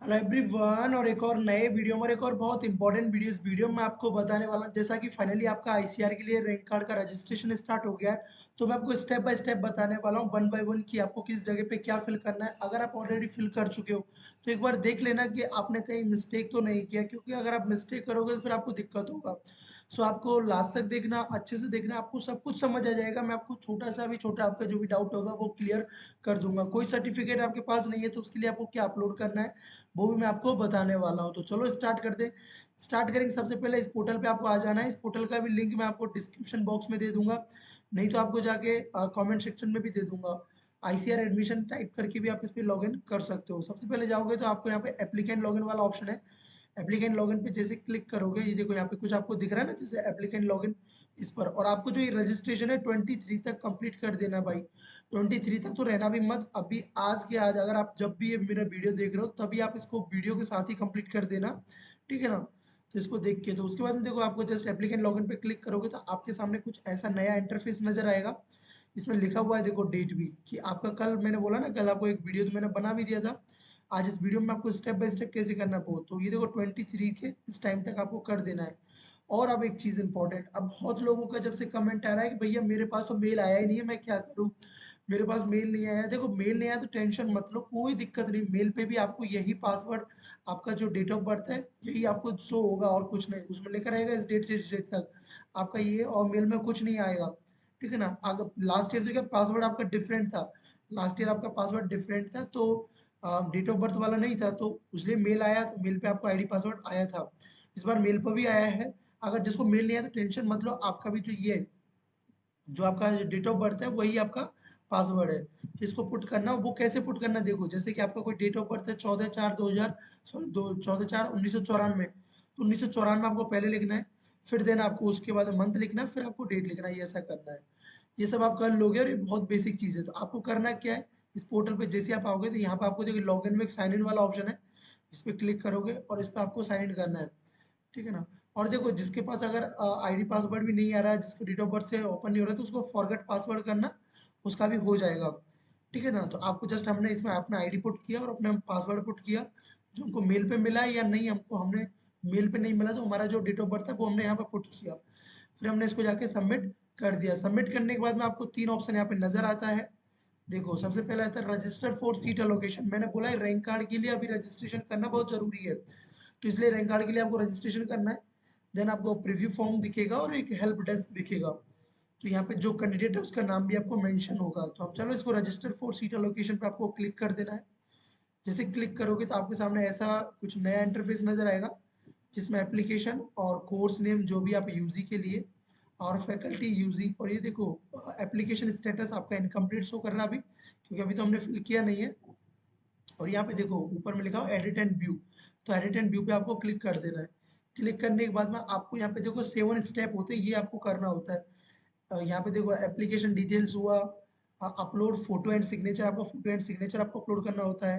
Hello everyone और एक और नए वीडियो में और एक और बहुत इंपॉर्टेंट वीडियो। इस वीडियो में आपको बताने वाला हूं जैसा कि फाइनली आपका आईसीआर के लिए रैंक कार्ड का रजिस्ट्रेशन स्टार्ट हो गया है। तो मैं आपको स्टेप बाय स्टेप बताने वाला हूं वन बाय वन कि आपको किस जगह पे क्या फिल करना है। अगर आप ऑलरेडी फिल कर चुके हो तो एक बार देख लेना कि आपने कहीं मिस्टेक तो नहीं किया, क्योंकि अगर आप मिस्टेक करोगे तो फिर आपको दिक्कत होगा। सो आपको लास्ट तक देखना, अच्छे से देखना, आपको सब कुछ समझ आ जाएगा। मैं आपको छोटा आपका जो भी डाउट होगा वो क्लियर कर दूंगा। कोई सर्टिफिकेट आपके पास नहीं है तो उसके लिए आपको क्या अपलोड करना है वो भी मैं आपको बताने वाला हूँ। तो चलो स्टार्ट करते हैं। स्टार्ट करेंगे, सबसे पहले इस पोर्टल पे आपको आ जाना है। इस पोर्टल का भी लिंक मैं आपको डिस्क्रिप्शन बॉक्स में दे दूंगा, नहीं तो आपको जाके कमेंट सेक्शन में भी दे दूंगा। आईसीआर एडमिशन टाइप करके भी आप इस पे लॉगिन कर सकते हो। सबसे पहले जाओगे तो आपको यहाँ पे एप्लीकेंट लॉगिन वाला ऑप्शन है। एप्लीकेंट लॉगिन पे जैसे क्लिक करोगे, ये देखो यहाँ पे कुछ आपको दिख रहा है ना, जैसे एप्लीकेंट लॉगिन, इस पर। और आपको जो ये रजिस्ट्रेशन है 23 तक कंप्लीट कर देना है भाई। 23 तक तो रहना भी मत, अभी आज के आज अगर आप जब भी ये मेरा वीडियो देख रहे हो तभी आप इसको वीडियो के साथ ही कंप्लीट कर देना, ठीक है ना। तो इसको देख के तो उसके बाद में देखो, आपको जस्ट एप्लीकेंट लॉगिन पे क्लिक करोगे तो आपके सामने कुछ ऐसा नया इंटरफेस नजर आएगा। इसमें लिखा हुआ है देखो डेट भी, कि आपका कल, मैंने बोला ना कल आपको एक वीडियो तो मैंने बना भी दिया था। आज इस वीडियो में आपको स्टेप बाय स्टेप कैसे करना है वो, तो ये देखो 23 के इस टाइम तक आपको कर देना है। और अब एक चीज इंपॉर्टेंट, अब बहुत लोगों का जब से कमेंट आ रहा है कि भैया मेरे पास तो मेल आया ही नहीं है, मैं क्या करूं, मेरे पास मेल नहीं आया। देखो मेल नहीं आया तो टेंशन मत लो, कोई दिक्कत नहीं। मेल पे भी आपको यही पासवर्ड, आपका जो डेट ऑफ बर्थ है यही आपको शो होगा और कुछ नहीं। उसमें लिखा रहेगा इस डेट से इस डेट तक आपका ये, और मेल में कुछ नहीं आएगा, ठीक है ना। अगर लास्ट ईयर तो क्या पासवर्ड आपका डिफरेंट था, लास्ट ईयर आपका पासवर्ड डिफरेंट था, तो डेट ऑफ बर्थ वाला नहीं था, तो इसलिए मेल आया, तो मेल पे आपको आईडी पासवर्ड आया था। इस बार मेल पर भी आया है। अगर जिसको मेल नहीं आया तो टेंशन मत लो, आपका भी जो ये, जो आपका डेट ऑफ बर्थ है वही आपका पासवर्ड है। तो इसको पुट करना, वो कैसे पुट करना देखो, जैसे कि आपका कोई डेट ऑफ बर्थ है 14/4/2000, सॉरी 14/4/1994, तो 1994 आपको पहले लिखना है, फिर देना आपको उसके बाद मंथ लिखना है, फिर आपको डेट लिखना है, ये ऐसा करना है। ये सब आप कर लोगे और ये बहुत बेसिक चीज़ है। तो आपको करना क्या है, इस पोर्टल पे जैसे आप आओगे तो यहाँ पे आपको देखिए लॉगिन में एक साइन इन वाला ऑप्शन है, इस पे क्लिक करोगे और इस पे आपको साइन इन करना है, ठीक है ना। और देखो जिसके पास अगर आईडी पासवर्ड भी नहीं आ रहा है, जिसको डेट ऑफ बर्थ से ओपन नहीं हो रहा है, तो उसको फॉरगेट पासवर्ड करना, उसका भी हो जाएगा, ठीक है ना। तो आपको जस्ट हमने इसमें अपना आईडी पुट किया और अपना पासवर्ड पुट किया, जो हमको मेल पे मिला है या नहीं, हमको हमने मेल पे नहीं मिला तो हमारा जो डेट ऑफ बर्थ है वो हमने यहाँ पे पुट किया। फिर हमने इसको जाके सबमिट कर दिया। सबमिट करने के बाद में आपको तीन ऑप्शन यहाँ पे नजर आता है। देखो सबसे पहला आता है रजिस्टर फॉर सीट एलोकेशन। मैंने बोला है रैंक कार्ड के लिए अभी रजिस्ट्रेशन करना बहुत जरूरी है, तो इसलिए रैंक कार्ड के लिए आपको रजिस्ट्रेशन करना है। देन आपको प्रीव्यू फॉर्म दिखेगा और एक हेल्प डेस्क दिखेगा, तो यहाँ पे जो कैंडिडेट है उसका नाम भी आपको मेंशन होगा। तो हम चलो इसको रजिस्टर फॉर सीट एलोकेशन पे आपको क्लिक कर देना है। जैसे क्लिक करोगे तो आपके सामने ऐसा कुछ नया इंटरफेस नजर आएगा, जिसमें एप्लीकेशन और कोर्स नेम जो भी आप यूजी के लिए, और फैकल्टी यूजी, और ये देखो एप्लीकेशन स्टेटस आपका इनकम्प्लीट शो कर रहा है अभी, क्योंकि अभी तो हमने फिल किया नहीं है। और यहाँ पे देखो ऊपर में लिखा हो एडिट एंड व्यू, तो एडिट एंड व्यू पे आपको क्लिक कर देना है। क्लिक करने के बाद में आपको यहाँ पे देखो 7 स्टेप होते हैं, ये आपको करना होता है। यहाँ पे देखो एप्लीकेशन डिटेल्स हुआ, अपलोड फोटो एंड सिग्नेचर, आपका फोटो एंड सिग्नेचर आपको अपलोड करना होता है।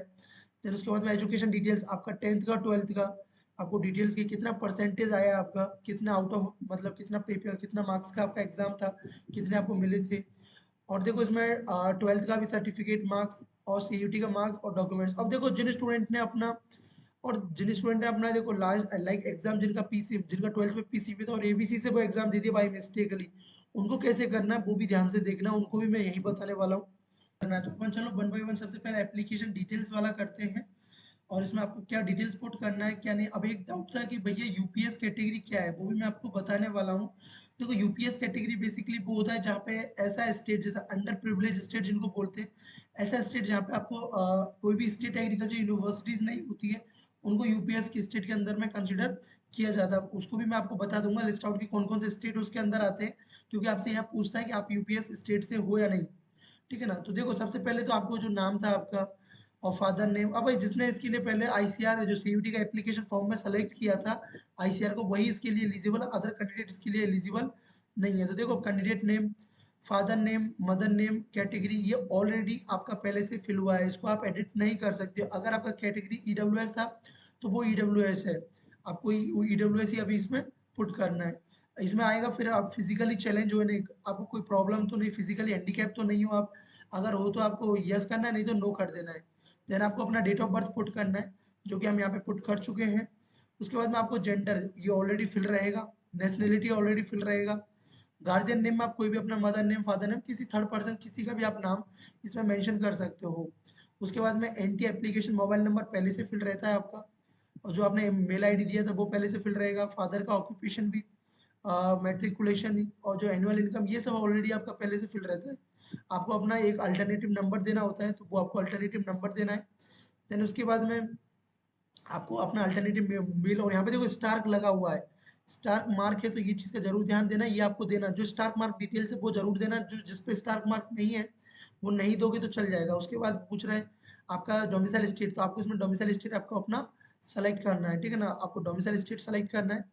देन उसके बाद में एजुकेशन डिटेल्स, आपका 10th का 12th का आपको डिटेल्स की, कितना परसेंटेज आया आपका, कितना आउट ऑफ, मतलब कितना पेपर, कितना मार्क्स का आपका एग्जाम था, कितने आपको मिले थे। और देखो इसमें 12th का भी सर्टिफिकेट, मार्क्स और सीयूटी का मार्क्स और डॉक्यूमेंट्स। अब देखो जिन स्टूडेंट ने अपना, और जिन स्टूडेंट ने अपना देखो लास्ट लाइक एग्जाम, जिनका पीसी, जिनका 12th में पीसीबी था और एबीसी से वो एग्जाम दे दिया बाई मिस्टेकली, उनको कैसे करना है वो भी ध्यान से देखना, उनको भी मैं यही बताने वाला हूँ करना है। तो अपन चलो वन बाय वन सबसे पहले एप्लीकेशन डिटेल्स वाला करते हैं, और इसमें आपको क्या डिटेल्स पुट करना है क्या नहीं। अब एक डाउट था कि भैया यूपीएस कैटेगरी क्या है, वो भी मैं आपको बताने वाला हूँ। देखो यूपीएस कैटेगरी बेसिकली वो होता है जहाँ पे ऐसा स्टेट, जैसा अंडर प्रिविलेज स्टेट जिनको बोलते हैं, ऐसा स्टेट जहाँ पे आपको कोई भी स्टेट एग्रीकल्चर यूनिवर्सिटीज नहीं होती है, उनको यूपीएस की स्टेट के अंदर में कंसिडर किया जाता है। उसको भी मैं आपको बता दूंगा लिस्ट आउट की कौन कौन से स्टेट उसके अंदर आते हैं, क्योंकि आपसे यहाँ पूछता है कि आप यूपीएस स्टेट से हो या नहीं, ठीक है ना। तो देखो सबसे पहले तो आपको जो नाम था आपका और फादर नेम, अब भाई जिसने इसके लिए पहले आईसीआर जो सीयूटी का एप्लीकेशन फॉर्म में सेलेक्ट किया था आईसीआर को, वही इसके लिए एलिजिबल, अदर कैंडिडेट इसके लिए एलिजिबल नहीं है। तो देखो candidate name, father name, mother name, category, ये ऑलरेडी आपका पहले से फिल हुआ है, इसको आप एडिट नहीं कर सकते। अगर आपका कैटेगरी ईडब्ल्यूएस था तो वो ईडब्ल्यूएस है, आपको ईडब्ल्यूएस ही अभी इसमें पुट करना है। इसमें आएगा फिर आप फिजिकली चैलेंज हो, नहीं आपको कोई प्रॉब्लम तो नहीं, फिजिकली हैंडीकैप तो नहीं हो आप, अगर हो तो आपको यस करना है, नहीं तो नो कर देना है। देन आपको अपना डेट ऑफ बर्थ पुट करना है। जो कि हम यहाँ पे पुट कर चुके हैं। उसके बाद में आपको जेंडर ये ऑलरेडी फिल रहेगा, नेशनलिटी ऑलरेडी फिल रहेगा। गार्जियन नेम में आप कोई भी अपना मदर नेम, फादर नेम, किसी थर्ड पर्सन किसी का भी आप नाम इसमें मेंशन कर सकते हो। उसके बाद में एनटी एप्लीकेशन मोबाइल नंबर पहले से फिल रहता है आपका, और जो आपने मेल आईडी दिया था वो पहले से फिल रहेगा। फादर का ऑक्यूपेशन भी, मैट्रिकुलेशन और जो एनुअल इनकम ये सब ऑलरेडी आपका पहले से फिल रहता है। आपको अपना एक अल्टरनेटिव नंबर देना होता है, तो वो आपको अल्टरनेटिव नंबर देना है। देन उसके बाद में आपको अपना अल्टरनेटिव मेल, और यहाँ पे देखो स्टार लगा हुआ है, स्टार मार्क है, तो ये चीज़ का जरूर ध्यान देना, ये आपको देना। जो स्टार मार्क डिटेल्स है वो जरूर देना, जो जिस पे स्टार मार्क नहीं है वो नहीं दोगे तो चल जाएगा। उसके बाद पूछ रहे हैं आपका डोमिसाइल स्टेट, तो आपको इसमें डोमिसाइल स्टेट आपको अपना सेलेक्ट करना है, ठीक है ना। आपको डोमिसाइल स्टेट सेलेक्ट करना है।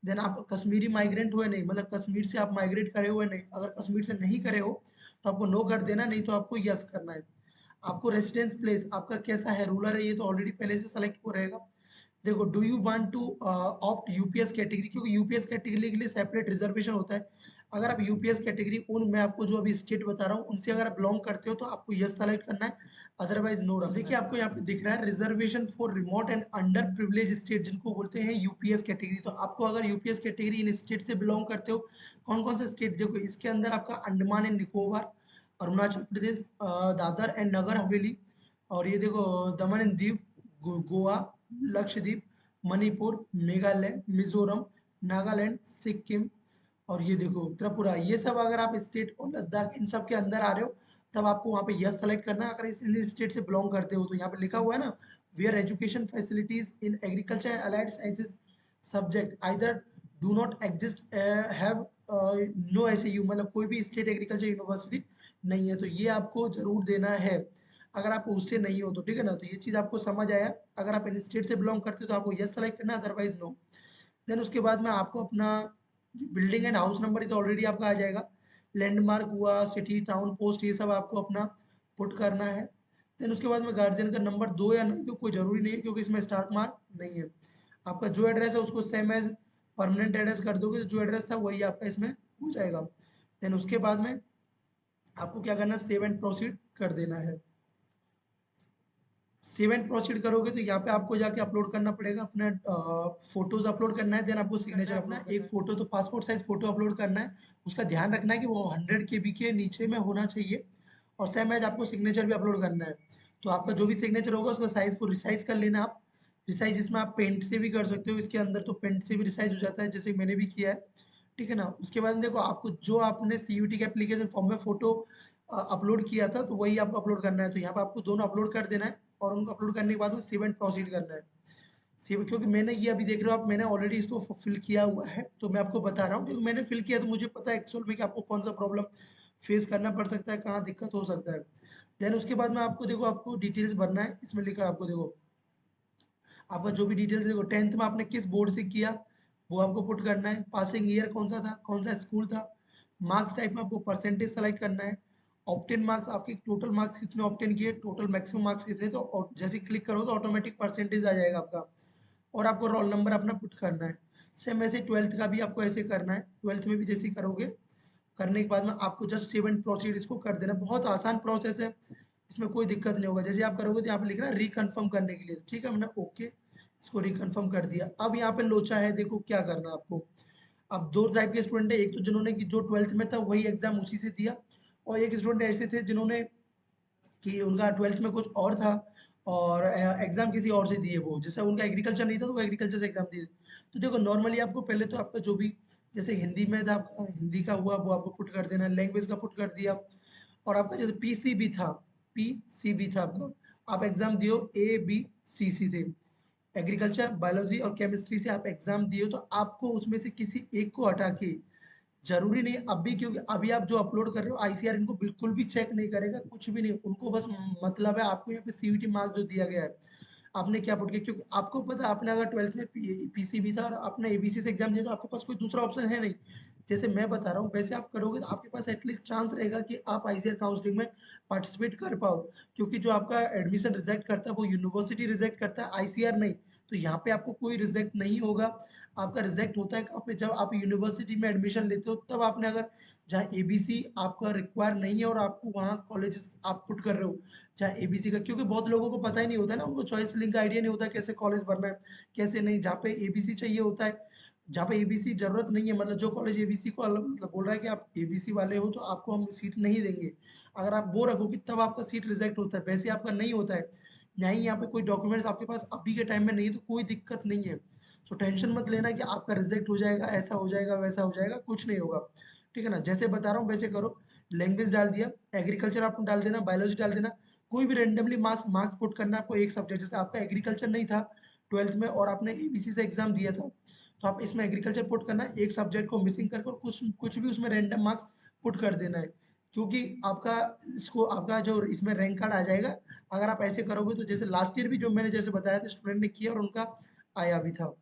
देन आप कश्मीरी माइग्रेंट हुए नहीं, मतलब कश्मीर से आप माइग्रेट करे हुए नहीं, अगर कश्मीर से नहीं करे हो तो आपको नो कर देना, नहीं तो आपको यस करना है। आपको रेसिडेंस प्लेस आपका कैसा है, रूरल है, ये तो ऑलरेडी पहले से सेलेक्ट हो रहेगा। देखो, do you want to opt UPS category, क्योंकि यूपीएस कैटेगरी के लिए सेपरेट रिजर्वेशन होता है। अगर आप यूपीएस कैटेगरी उन मैं आपको जो अभी स्टेट बता रहा हूँ उनसे अगर आप बिलोंग करते हो तो आपको यस सेलेक्ट करना है, अदरवाइज नो रखना है। देखिए आपको यहाँ पे दिख रहा है reservation for remote and under privilege state, जिनको बोलते हैं यूपीएस कैटेगरी। तो आपको अगर यूपीएस कैटेगरी इन स्टेट से बिलोंग करते हो, कौन कौन सा स्टेट, देखो इसके अंदर आपका अंडमान एंड निकोबार, अरुणाचल प्रदेश, दादर एंड नगर हवेली, और ये देखो दमन एंड दीव, गोवा, लक्षद्वीप, मणिपुर, मेघालय, मिजोरम, नागालैंड, सिक्किम, और ये देखो त्रिपुरा। ये सब अगर आप स्टेट और लद्दाख इन सब के अंदर आ रहे हो तब आपको वहाँ पे यस सेलेक्ट करना है। अगर इस स्टेट से बिलोंग करते हो तो यहाँ पे लिखा हुआ है ना, where education facilities in agriculture and allied sciences subject either do not exist have no SU, मतलब कोई भी स्टेट एग्रीकल्चर यूनिवर्सिटी नहीं है, तो ये आपको जरूर देना है अगर आप उससे नहीं हो तो, ठीक है ना। तो ये चीज आपको समझ आया। अगर आप इन स्टेट से बिलोंग करते हो तो आपको यस सेलेक्ट करना है, अदरवाइज नो। देन उसके बाद में आपको अपना बिल्डिंग एंड हाउस नंबर तो ऑलरेडी आपका आ जाएगा, लैंडमार्क हुआ, सिटी, टाउन, पोस्ट, ये सब आपको अपना पुट करना है। देन उसके बाद में गार्जियन का नंबर दो या नहीं तो कोई जरूरी नहीं है, क्योंकि इसमें स्टार मार्क नहीं है। आपका जो एड्रेस है उसको सेम एज परमानेंट एड्रेस कर दोगे, तो जो एड्रेस था वही आपका इसमें हो जाएगा। देन उसके बाद में आपको क्या करना है, सेव एंड प्रोसीड कर देना है। सेव एंड प्रोसीड करोगे तो यहाँ पे आपको जाके अपलोड करना पड़ेगा अपना फोटोज अपलोड करना है। देन आपको सिग्नेचर अपना एक फोटो तो पासपोर्ट साइज फोटो अपलोड करना है। उसका ध्यान रखना है कि वो 100 केबी के नीचे में होना चाहिए, और सेम एज आपको सिग्नेचर भी अपलोड करना है। तो आपका जो भी सिग्नेचर होगा उसका साइज को रिसाइज कर लेना आप। रिसाइज इसमें आप पेंट से भी कर सकते हो, इसके अंदर तो पेंट से भी रिसाइज हो जाता है, जैसे मैंने भी किया है, ठीक है ना। उसके बाद देखो आपको जो आपने सीयूटी के एप्लीकेशन फॉर्म में फोटो अपलोड किया था तो वही आपको अपलोड करना है। तो यहाँ पे आपको दोनों अपलोड कर देना है, और उनको अपलोड करने के बाद में सेव एंड प्रोसीड करना है। सेव, क्योंकि मैंने ये अभी देख रहे हो आप, मैंने ऑलरेडी इसको फिल किया हुआ है, तो मैं आपको बता रहा हूँ क्योंकि मैंने फिल किया तो मुझे पता है एक्चुअल में कि आपको कौन सा प्रॉब्लम फेस करना पड़ सकता है, कहाँ दिक्कत हो सकता है। देन उसके बाद में आपको देखो आपको डिटेल्स भरना है, इसमें लिखा है आपको देखो आपका जो भी डिटेल्स देखो 10th में आपने किस बोर्ड से किया वो आपको पुट करना है, पासिंग ईयर कौन सा था, कौन सा स्कूल था, मार्क्स टाइप में आपको परसेंटेज सेलेक्ट करना है, ऑप्टेन मार्क्स आपके टोटल मार्क्स कितने ऑप्टेन किए, टोटल मैक्सिमम मार्क्स कितने, तो जैसे क्लिक करो तो ऑटोमेटिक परसेंटेज आ जाएगा आपका, और आपको रोल नंबर अपना पुट करना है। सेम ऐसे 12th का भी आपको ऐसे करना है, 12th में भी जैसे ही करोगे करने के बाद में आपको जस्ट सेव एंड प्रोसीड इसको कर देना। बहुत आसान प्रोसेस है, इसमें कोई दिक्कत नहीं होगा। जैसे आप करोगे तो यहाँ पे लिख रहा है रिकन्फर्म करने के लिए, ठीक है, मैंने ओके इसको रिकन्फर्म कर दिया। अब यहाँ पे लोचा है, देखो क्या करना है आपको। अब दो टाइप के स्टूडेंट है, एक तो जिन्होंने कि जो 12th में था वही एग्जाम उसी से दिया, और एक स्टूडेंट ऐसे थे जिन्होंने कि उनका 12th में कुछ और था और एग्जाम किसी और से दिए, वो जैसे उनका एग्रीकल्चर नहीं था तो वो एग्रीकल्चर से एग्जाम दिए। तो देखो नॉर्मली आपको पहले तो आपका जो भी जैसे हिंदी में था आपका हिंदी का हुआ वो आपको पुट कर देना, लैंग्वेज का पुट कर दिया, और आपका जैसे पीसीबी था, पीसीबी था आपका, आप एग्जाम दियो ए बी सी सी थे, एग्रीकल्चर, बायोलॉजी और केमिस्ट्री से आप एग्जाम दिए, तो आपको उसमें से किसी एक को हटा के, जरूरी नहीं अभी, क्योंकि अभी आप जो अपलोड कर रहे हो आईसीआर इनको बिल्कुल भी चेक नहीं करेगा, कुछ भी नहीं, उनको बस मतलब है आपको यहाँ पे सीयूटी मार्क्स जो दिया गया है आपने क्या पुट किया, क्योंकि आपको पता है आपने अगर 12th में पीसीबी था और आपने एबीसी से एग्जाम दिया तो आपके पास कोई दूसरा ऑप्शन है नहीं, जैसे मैं बता रहा हूँ वैसे आप करोगे तो आपके पास एटलीस्ट चांस रहेगा कि आप आईसीआर काउंसलिंग में पार्टिसिपेट कर पाओ, क्योंकि जो आपका एडमिशन रिजेक्ट करता है वो यूनिवर्सिटी रिजेक्ट करता है, आईसीआर नहीं। तो यहाँ पे आपको कोई रिजेक्ट नहीं होगा। आपका रिजेक्ट होता है कहाँ पे, जब आप यूनिवर्सिटी में एडमिशन लेते हो तब आपने अगर जहाँ एबीसी आपका रिक्वायर नहीं है और आपको वहाँ कॉलेजेस आप पुट कर रहे हो जहाँ एबीसी का, क्योंकि बहुत लोगों को पता ही नहीं होता है ना, उनको चॉइस फिलिंग का आइडिया नहीं होता कैसे कॉलेज भरना है कैसे नहीं। जहाँ पे एबीसी चाहिए होता है, जहाँ पे एबीसी जरूरत नहीं है, मतलब जो कॉलेज एबीसी को मतलब बोल रहा है कि आप एबीसी वाले हो तो आपको हम सीट नहीं देंगे, अगर आप वो रखोगे तब आपका सीट रिजेक्ट होता है, वैसे आपका नहीं होता है। नहीं, यहाँ पे कोई डॉक्यूमेंट्स आपके पास अभी के टाइम में नहीं है तो कोई दिक्कत नहीं है। सो टेंशन मत लेना कि आपका रिजेक्ट हो जाएगा, ऐसा हो जाएगा वैसा हो जाएगा, कुछ नहीं होगा। ठीक है ना, जैसे बता रहा हूँ वैसे करो। लैंग्वेज डाल दिया, एग्रीकल्चर आपको डाल देना, बायोलॉजी डाल देना, कोई भी रेंडमली मार्क्स पुट करना है आपको एक सब्जेक्ट। जैसे आपका एग्रीकल्चर नहीं था 12th में और आपने एबीसी से एग्जाम दिया था, तो आप इसमें एग्रीकल्चर पुट करना है, एक सब्जेक्ट को मिसिंग करके और कुछ कुछ भी उसमें रैंडम मार्क्स पुट कर देना है, क्योंकि आपका इसको आपका जो इसमें रैंक कार्ड आ जाएगा। अगर आप ऐसे करोगे तो जैसे लास्ट ईयर भी जो मैंने जैसे बताया था स्टूडेंट ने किया और उनका आया भी था।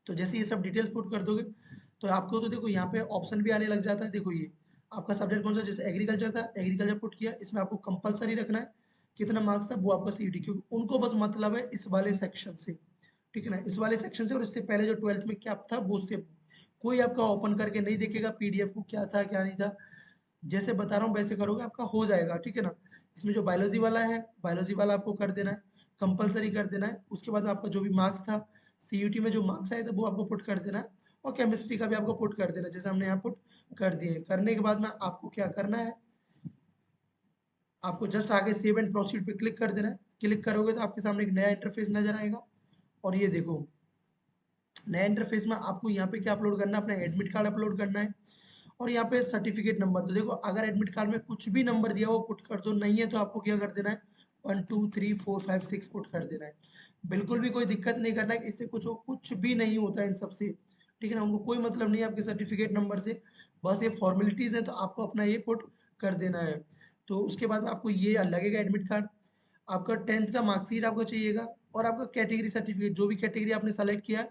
तो जैसे ये सब डिटेल्स पुट कर दोगे तो आपको तो देखो यहाँ पे ऑप्शन भी आने लग जाता है। देखो ये आपका सब्जेक्ट कौन सा, जैसे एग्रीकल्चर था, एग्रीकल्चर पुट किया, इसमें आपको कंपलसरी रखना है कितना मार्क्स था वो आपका सीईटी, क्योंकि उनको बस मतलब है इस वाले सेक्शन से। ठीक है ना, इस वाले सेक्शन से, और इससे पहले जो 12th में क्या था वो उससे कोई आपका ओपन करके नहीं देखेगा पीडीएफ को क्या था क्या नहीं था। जैसे बता रहा हूँ वैसे करोगे आपका हो जाएगा। ठीक है ना, इसमें जो बायोलॉजी वाला है बायोलॉजी वाला आपको कर देना है, कंपलसरी कर देना है। उसके बाद आपका जो भी मार्क्स था सीयूटी में जो मार्क्स आए थे वो आपको पुट कर देना है, और केमिस्ट्री का भी आपको पुट कर देना है जैसे हमने यहाँ पुट कर दिए। करने के बाद में आपको क्या करना है, आपको जस्ट आगे सेव एंड प्रोसीड पे क्लिक कर देना है। क्लिक करोगे तो आपके सामने एक नया इंटरफेस नजर आएगा, और ये देखो नया इंटरफेस में आपको यहाँ पे क्या अपलोड करना है, अपना एडमिट कार्ड अपलोड करना है, और यहाँ पे सर्टिफिकेट नंबर। तो देखो अगर एडमिट कार्ड में कुछ भी नंबर दिया वो पुट कर दो, नहीं है तो आपको क्या कर देना है 1 2 3 4 5 6 पुट कर देना है। बिल्कुल भी कोई दिक्कत नहीं करना है, इससे कुछ भी नहीं होता है इन सबसे। ठीक है ना, उनको कोई मतलब नहीं है आपके सर्टिफिकेट नंबर से, बस ये फॉर्मेलिटीज है, तो आपको अपना ये पुट कर देना है। तो उसके बाद में आपको ये लगेगा एडमिट कार्ड, आपका 10th का मार्कशीट आपको चाहिएगा, और आपका कैटेगरी सर्टिफिकेट जो भी कैटेगरी आपने सेलेक्ट किया है,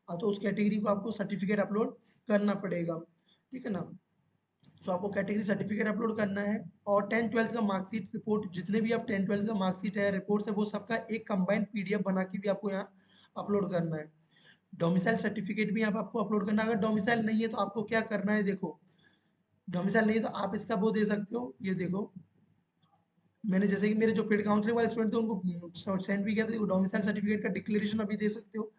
तो उस कैटेगरी को आपको सर्टिफिकेट अपलोड करना पड़ेगा। ठीक है ना, तो आपको कैटेगरी सर्टिफिकेट अपलोड करना है, और 10th 12th का मार्कशीट रिपोर्ट, जितने भी आप 10th 12th का मार्कशीट है रिपोर्ट्स है वो सबका एक कंबाइंड पीडीएफ बना के भी आपको यहाँ अपलोड करना है। डोमिसाइल सर्टिफिकेट भी यहाँ पे आपको अपलोड करना है। अगर डोमिसाइल नहीं है तो आपको क्या करना है, देखो डोमिसाइल नहीं है तो आप इसका वो दे सकते हो, ये देखो मैंने जैसे कि मेरे जो पेड काउंसलिंग वाले स्टूडेंट थे उनको सेंड भी किया था, डोमिसाइल सर्टिफिकेट का डिक्लेरेशन अभी दे सकते हो,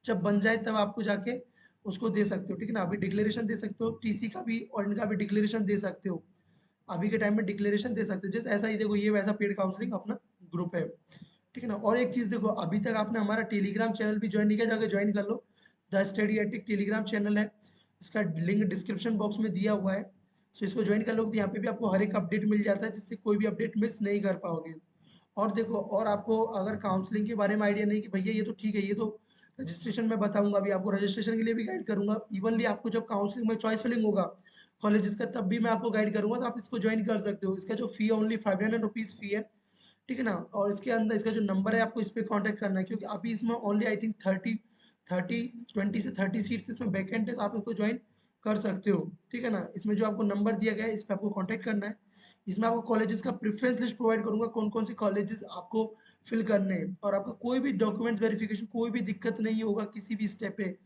जब बन जाए तब आपको जाके उसको दे सकते हो। ठीक है ना, अभी डिक्लेरेशन दे सकते हो, टीसी का भी और इनका भी डिक्लेरेशन दे सकते हो, अभी के टाइम में डिक्लेरेशन दे सकते हो। जैसे ऐसा ही देखो ये वैसा पेड काउंसलिंग अपना ग्रुप है। ठीक है ना, और एक चीज देखो अभी तक आपने हमारा टेलीग्राम चैनल भी ज्वाइन नहीं किया, जाकर ज्वाइन कर लो। The study ethic Telegram channel है, इसका लिंक डिस्क्रिप्शन बॉक्स में दिया हुआ है। सो इसको ज्वाइन कर लोगे तो यहाँ पे भी आपको हर एक अपडेट मिल जाता है, जिससे कोई भी अपडेट मिस नहीं कर पाओगे। और देखो और आपको अगर काउंसलिंग के बारे में आइडिया नहीं कि भैया ये तो ठीक है, ये तो रजिस्ट्रेशन में बताऊंगा, अभी आपको रजिस्ट्रेशन के लिए भी गाइड करूंगा, इवनली आपको जब काउंसलिंग में चॉइस फिलिंग होगा कॉलेजेस का तब भी मैं आपको गाइड करूंगा, तो आप इसको ज्वाइन कर सकते हो। इसका जो फी है ओनली 500 रुपीज फी है। ठीक है ना, और इसके अंदर इसका जो नंबर है आपको इस पे कांटेक्ट करना है, क्योंकि अभी इसमें ओनली आई थिंक 30 सीट्स इसमें वैकेंट है, तो आप इसको ज्वाइन कर सकते हो। ठीक है ना, इसमें जो आपको नंबर दिया गया है इस पे आपको कांटेक्ट करना है। इसमें आपको कॉलेजेस का प्रेफरेंस लिस्ट प्रोवाइड करूंगा, कौन कौन से कॉलेजेस आपको फिल करने हैं, और आपको कोई भी डॉक्यूमेंट्स वेरिफिकेशन कोई भी दिक्कत नहीं होगा किसी भी स्टेप पे।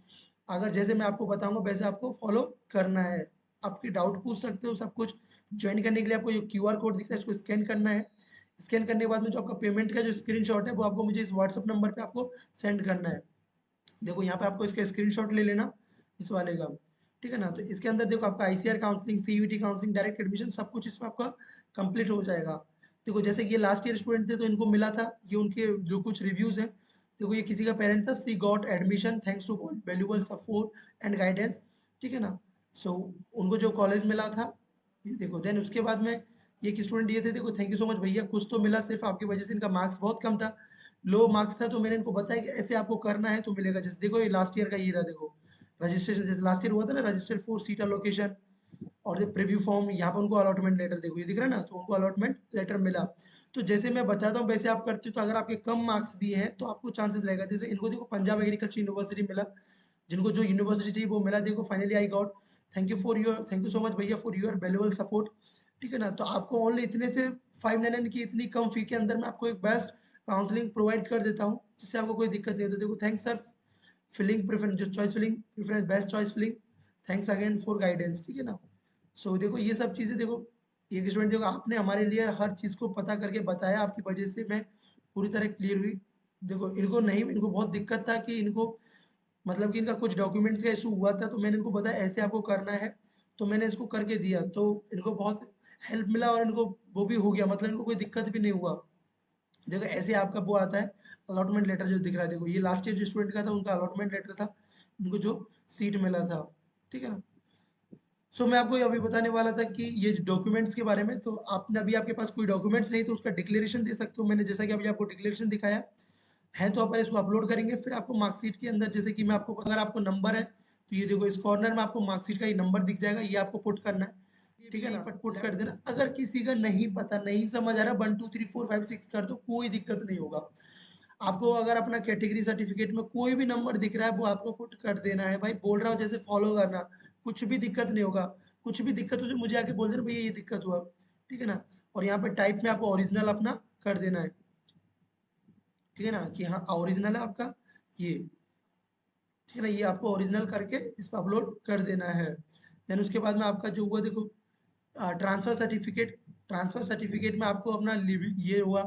अगर जैसे मैं आपको बताऊंगा वैसे आपको फॉलो करना है। आपकी डाउट पूछ सकते हो सब कुछ। ज्वाइन करने के लिए आपको ये क्यूआर कोड दिख रहा है, इसको स्कैन करना है। स्कैन करने के बाद में जो आपका पेमेंट का जो स्क्रीनशॉट है वो आपको मुझे इस व्हाट्सएप नंबर पे आपको सेंड करना है। देखो यहाँ पे आपको इसका स्क्रीनशॉट ले लेना इस वाले का। ठीक है ना, तो इसके अंदर देखो आपका ICR counselling, CUET counselling, direct admission सब कुछ इसमें आपका कंप्लीट हो जाएगा। देखो जैसे कि ये लास्ट ईयर स्टूडेंट थे तो इनको मिला था, ये उनके जो कुछ रिव्यूज हैं। देखो ये किसी का पेरेंट था, she got admission thanks to valuable support and guidance. ठीक है ना, सो उनको जो कॉलेज मिला था ये देखो। देन उसके बाद में ये एक स्टूडेंट ये थे, देखो थैंक यू सो मच भैया, कुछ तो मिला, सिर्फ आपकी वजह से इनका मार्क्स बहुत कम था, लो मार्क्स था, तो मैंने इनको बताया कि ऐसे आपको करना है तो मिलेगा। जैसे देखो ये लास्ट ईयर का ये रहा, देखो रजिस्ट्रेशन जैसे लास्ट ईयर हुआ था ना, रजिस्टर फॉर सीट अलोकेशन, और जो प्रीव्यू फॉर्म यहाँ पे उनको अलॉटमेंट लेटर देखो ये दिख रहा है ना, तो उनको अलॉटमेंट लेटर मिला। तो जैसे मैं बताता हूँ वैसे आप करते हो, तो अगर आपके कम मार्क्स भी हैं तो आपको चांसेस रहेगा। जैसे इनको देखो पंजाब एग्रीकल्चर यूनिवर्सिटी मिला, जिनको जो यूनिवर्सिटी चाहिए वो मिला। देखो finally I got thank you so much भैया फॉर योर वैल्यूएबल सपोर्ट। ठीक है ना? तो आपको ओनली इतने से 599 की इतनी कम फी के अंदर मैं आपको एक बेस्ट काउंसलिंग प्रोवाइड कर देता हूँ, जिससे आपको कोई दिक्कत नहीं होती। देखो थैंक्स सर, फिलिंग प्रेफरेंस जो choice filling preference best choice filling, thanks again for guidance. ठीक है ना? सो देखो ये सब चीज़ें देखो, एक स्टूडेंट देखो आपने हमारे लिए हर चीज़ को पता करके बताया, आपकी वजह से मैं पूरी तरह क्लियर हुई। देखो इनको बहुत दिक्कत था कि इनको मतलब कि इनका कुछ डॉक्यूमेंट्स का इशू हुआ था, तो मैंने इनको बताया ऐसे आपको करना है, तो मैंने इसको करके दिया, तो इनको बहुत हेल्प मिला और इनको वो भी हो गया, मतलब इनको कोई दिक्कत भी नहीं हुआ। देखो ऐसे आपका वो आता है अलॉटमेंट लेटर जो दिख रहा है, देखो ये लास्ट ईयर जो स्टूडेंट का था उनका अलॉटमेंट लेटर था, इनको जो सीट मिला था। ठीक है ना? सो मैं आपको अभी बताने वाला था कि ये डॉक्यूमेंट्स के बारे में, तो आपने अभी आपके पास कोई डॉक्यूमेंट्स नहीं तो उसका डिक्लेरेशन दे सकते हो। मैंने जैसा कि अभी आपको डिक्लेरेशन दिखाया है, तो अपन इसको अपलोड करेंगे। फिर आपको मार्कशीट के अंदर जैसे कि मैं आपको, अगर आपको नंबर है तो ये देखो इस कॉर्नर में आपको मार्कशीट का ये नंबर दिख जाएगा, ये आपको पुट करना है। ठीक है ना? पुट कर देना। अगर किसी का नहीं पता, नहीं समझ आ रहा, 1 2 3 4 5 6 कर दो, कोई दिक्कत नहीं होगा। आपको अगर अपना कैटेगरी सर्टिफिकेट में कोई भी नंबर दिख रहा है वो आपको पुट कर देना है भाई, बोल रहा हूँ जैसे फॉलो करना, कुछ भी दिक्कत नहीं होगा। कुछ भी दिक्कत हो तो मुझे आके बोल देना भैया ये दिक्कत हुआ। ठीक है ना? और यहाँ पे टाइप में आपको ओरिजिनल अपना कर देना है। ठीक है ना? कि हाँ ओरिजिनल है आपका ये। ठीक है ना? ये आपको ओरिजिनल करके इस पर अपलोड कर देना है। देन उसके बाद में आपका जो हुआ देखो ट्रांसफर सर्टिफिकेट, ट्रांसफर सर्टिफिकेट में आपको अपना ये हुआ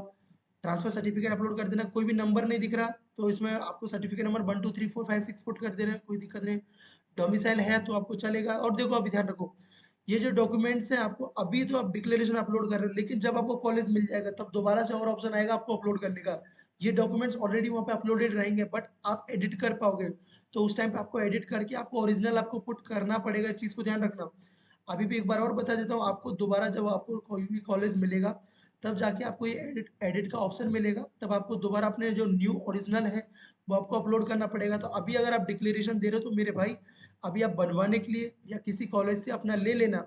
ट्रांसफर सर्टिफिकेट अपलोड कर देना। कोई भी नंबर नहीं दिख रहा तो इसमें आपको सर्टिफिकेट नंबर 1 2 3 4 5 6 पुट कर देना है, कोई दिक्कत नहीं। डोमिसाइल है तो आपको चलेगा। और देखो अभी ध्यान रखो, ये जो डॉक्यूमेंट्स हैं आपको अभी तो आप डिक्लेरेशन अपलोड कर रहे हो, लेकिन जब आपको कॉलेज मिल जाएगा तब दोबारा से और ऑप्शन आएगा आपको अपलोड करने का। ये डॉक्यूमेंट्स ऑलरेडी वहाँ पे अपलोडेड रहेंगे, बट आप एडिट कर पाओगे, तो उस टाइम पे आपको एडिट करके आपको ओरिजिनल आपको पुट करना पड़ेगा। इस चीज़ को ध्यान रखना। अभी भी एक बार और बता देता हूँ आपको, दोबारा जब आपको कोई भी कॉलेज मिलेगा तब जाके आपको ये एडिट एडिट का ऑप्शन मिलेगा, तब आपको दोबारा अपने जो न्यू ओरिजिनल है वो आपको अपलोड करना पड़ेगा। तो अभी अगर आप डिक्लेरेशन दे रहे हो तो मेरे भाई अभी आप बनवाने के लिए या किसी कॉलेज से अपना ले लेना।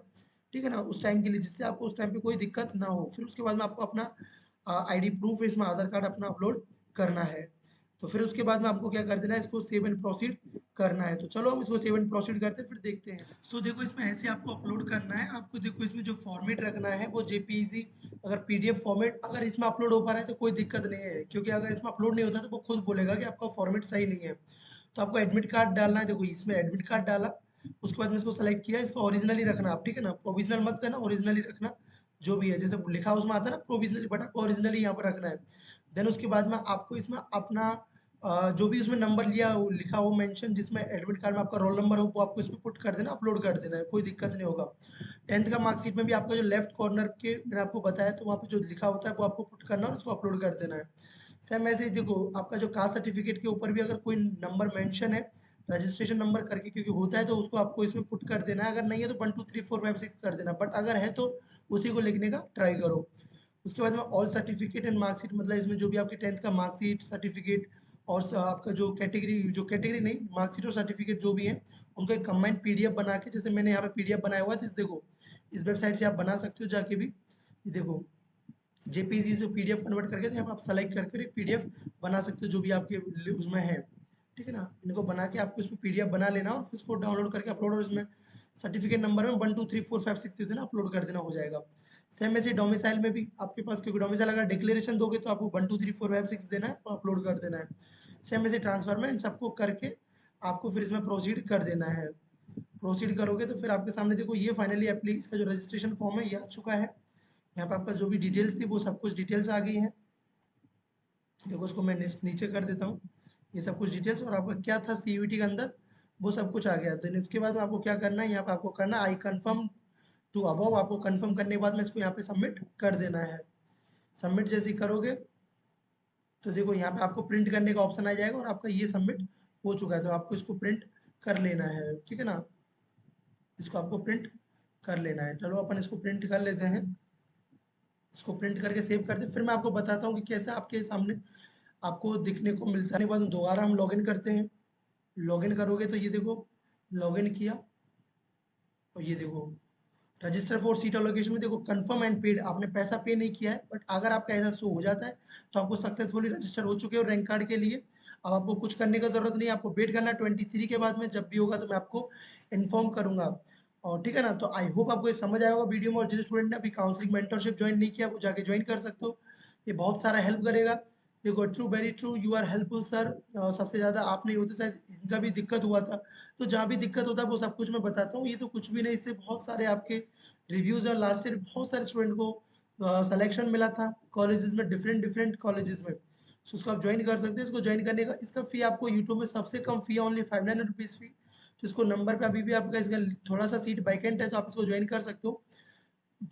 ठीक है ना? उस टाइम के लिए, जिससे आपको उस टाइम पे कोई दिक्कत ना हो। फिर उसके बाद में आपको अपना आईडी प्रूफ इसमें आधार कार्ड अपना अपलोड करना है। तो फिर उसके बाद में आपको क्या कर देना है, इसको सेव एंड प्रोसीड करना है। तो चलो हम इसको सेव एंड प्रोसीड करते हैं, फिर देखते हैं। सो देखो इसमें ऐसे आपको अपलोड करना है। आपको देखो इसमें जो फॉर्मेट रखना है वो जेपीईजी, अगर पीडीएफ फॉर्मेट अगर इसमें अपलोड हो पा रहा है तो कोई दिक्कत नहीं है, क्योंकि अगर इसमें अपलोड नहीं होता तो वो खुद बोलेगा कि आपका फॉर्मेट सही नहीं है। तो आपको एडमिट कार्ड डालना है। देखो इसमें एडमिट कार्ड डाला, उसके बाद में इसको सेलेक्ट किया, इसको ओरिजिनली रखना आप। ठीक है ना? प्रोविजनल मत करना, ओरिजिनली रखना। जो भी है जैसे लिखा उसमें आता है ना प्रोविजनली, बट आपको ओरिजिनली यहाँ पर रखना है। देन उसके बाद में आपको इसमें अपना जो भी उसमें नंबर लिया वो लिखा हो मेंशन, जिसमें एडमिट कार्ड में आपका रोल नंबर हो वो आपको इसमें पुट कर देना, अपलोड कर देना है, कोई दिक्कत नहीं होगा। 10th का मार्कशीट में भी आपका जो लेफ्ट कॉर्नर के मैंने आपको बताया, तो वहाँ पे जो लिखा होता है वो आपको पुट करना और उसको अपलोड कर देना है। सेम ऐसे ही देखो आपका जो कास्ट सर्टिफिकेट के ऊपर भी अगर कोई नंबर मेंशन है रजिस्ट्रेशन नंबर करके, क्योंकि होता है, तो उसको आपको इसमें पुट कर देना है। अगर नहीं है तो 1 2 3 4 5 6 कर देना, बट अगर है तो उसी को लिखने का ट्राई करो। उसके बाद में ऑल सर्टिफिकेट एंड मार्कशीट, मतलब इसमें जो भी आपके 10th का मार्कशीट सर्टिफिकेट और आपका जो कैटेगरी नहीं, मार्कशीट और सर्टिफिकेट जो भी है उनका एक कंबाइंड पीडीएफ बना के, जैसे मैंने यहाँ पे पीडीएफ बनाया हुआ है, तो देखो इस वेबसाइट से आप बना सकते हो जाके भी। ये देखो जेपीजी से पीडीएफ कन्वर्ट करके, तो यहाँ पे आप सेलेक्ट करके एक पीडीएफ बना सकते हो जो भी आपके उसमें है। ठीक है ना? इनको बना के आपको इसमें पीडीएफ बना लेना और फिर इसको डाउनलोड करके अपलोड, और इसमें सर्टिफिकेट नंबर में 1 2 3 4 5 6 दे देना, अपलोड कर देना, हो जाएगा। सेम ऐसे डोमिसाइल में भी आपके पास, क्योंकि डोमिसाइल अगर डिक्लेरेशन दोगे तो आपको 1 2 3 4 5 6 देना है, तो अपलोड कर देना है। सेम ऐसे ट्रांसफर में इन सबको करके आपको फिर इसमें प्रोसीड कर देना है। प्रोसीड करोगे तो फिर आपके सामने देखो ये फाइनली एप्ली इसका जो रजिस्ट्रेशन फॉर्म है ये आ चुका है। यहाँ पे आपका जो भी डिटेल्स थी वो सब कुछ डिटेल्स आ गई हैं। देखो उसको मैं नीचे कर देता हूँ, ये सब कुछ डिटेल्स, और आपका क्या था सीयूईटी के अंदर वो सब कुछ आ गया। देन उसके बाद में आपको क्या करना है, यहाँ पे आपको करना आई कंफर्म टू अबव, आपको कंफर्म करने के बाद में इसको यहाँ पे सबमिट कर देना है। सबमिट जैसे ही करोगे तो देखो यहाँ पे आपको प्रिंट करने का ऑप्शन आ जाएगा, और आपका ये सबमिट हो चुका है, तो आपको इसको प्रिंट कर लेना है। ठीक है ना? इसको आपको प्रिंट कर लेना है। चलो अपन इसको प्रिंट कर लेते हैं, इसको प्रिंट करके सेव कर दे। फिर मैं आपको बताता हूँ कि कैसे आपके सामने आपको दिखने को मिलता है। बाद में दोबारा हम लॉगिन करते हैं। लॉगिन करोगे तो ये देखो लॉगिन किया, और ये देखो रजिस्टर फॉर सीट एलोकेशन में देखो कंफर्म एंड पेड, आपने पैसा पे नहीं किया है, बट अगर आपका ऐसा शो हो जाता है तो आपको सक्सेसफुली रजिस्टर हो चुके हो रैंक कार्ड के लिए। अब आपको कुछ करने का जरूरत नहीं है, आपको वेट करना 23 के बाद में, जब भी होगा तो मैं आपको इन्फॉर्म करूंगा। और ठीक है ना? तो आई होप आपको ये समझ आया होगा वीडियो में, और जिस स्टूडेंट ने अभी काउंसलिंग मेंटरशिप जॉइन नहीं किया वो जाके जॉइन कर सकते हो। ये बहुत सारा हेल्प करेगा। देखो true, very true, you are helpful sir. सबसे ज़्यादा आप नहीं होते, शायद इनका भी दिक्कत हुआ था। तो जहाँ भी दिक्कत होता है वो सब कुछ मैं बताता हूँ। ये तो कुछ भी नहीं, इससे बहुत सारे आपके रिव्यूज़ और लास्ट ईयर बहुत सारे स्टूडेंट को सिलेक्शन मिला था कॉलेजेस में, डिफरेंट डिफरेंट कॉलेजेस में। सो उसको आप जॉइन कर सकते हो। इसको जॉइन करने का इसका फ़ी आपको यूट्यूब में सबसे कम फ़ी है, ओनली 599 रुपीज़ फ़ी। तो इसको नंबर पे अभी भी आपका इसका थोड़ा-सा सीट वैकेंट है, तो आप इसको जॉइन कर सकते हो।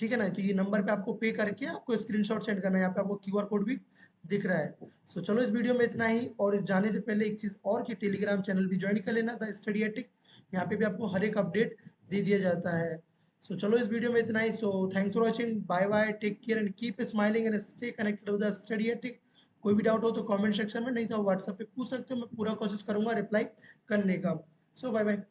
ठीक है ना? तो ये नंबर पे आपको पे करके आपको स्क्रीनशॉट सेंड करना है। यहाँ पे आपको क्यूआर कोड भी दिख रहा है। सो चलो इस वीडियो में इतना ही, और जाने से पहले एक चीज़ और कि टेलीग्राम चैनल भी जॉइन कर लेना, द स्टडी एथिक। यहाँ पे भी आपको हर एक अपडेट दे दिया जाता है। सो चलो इस वीडियो में इतना ही। So thanks for watching, bye bye, take care and keep smiling and stay connected with the study ethic. कोई भी डाउट हो तो कमेंट सेक्शन में, नहीं तो व्हाट्सएप पे पूछ सकते हो, मैं पूरा कोशिश करूँगा रिप्लाई करने का। सो बाय बाय।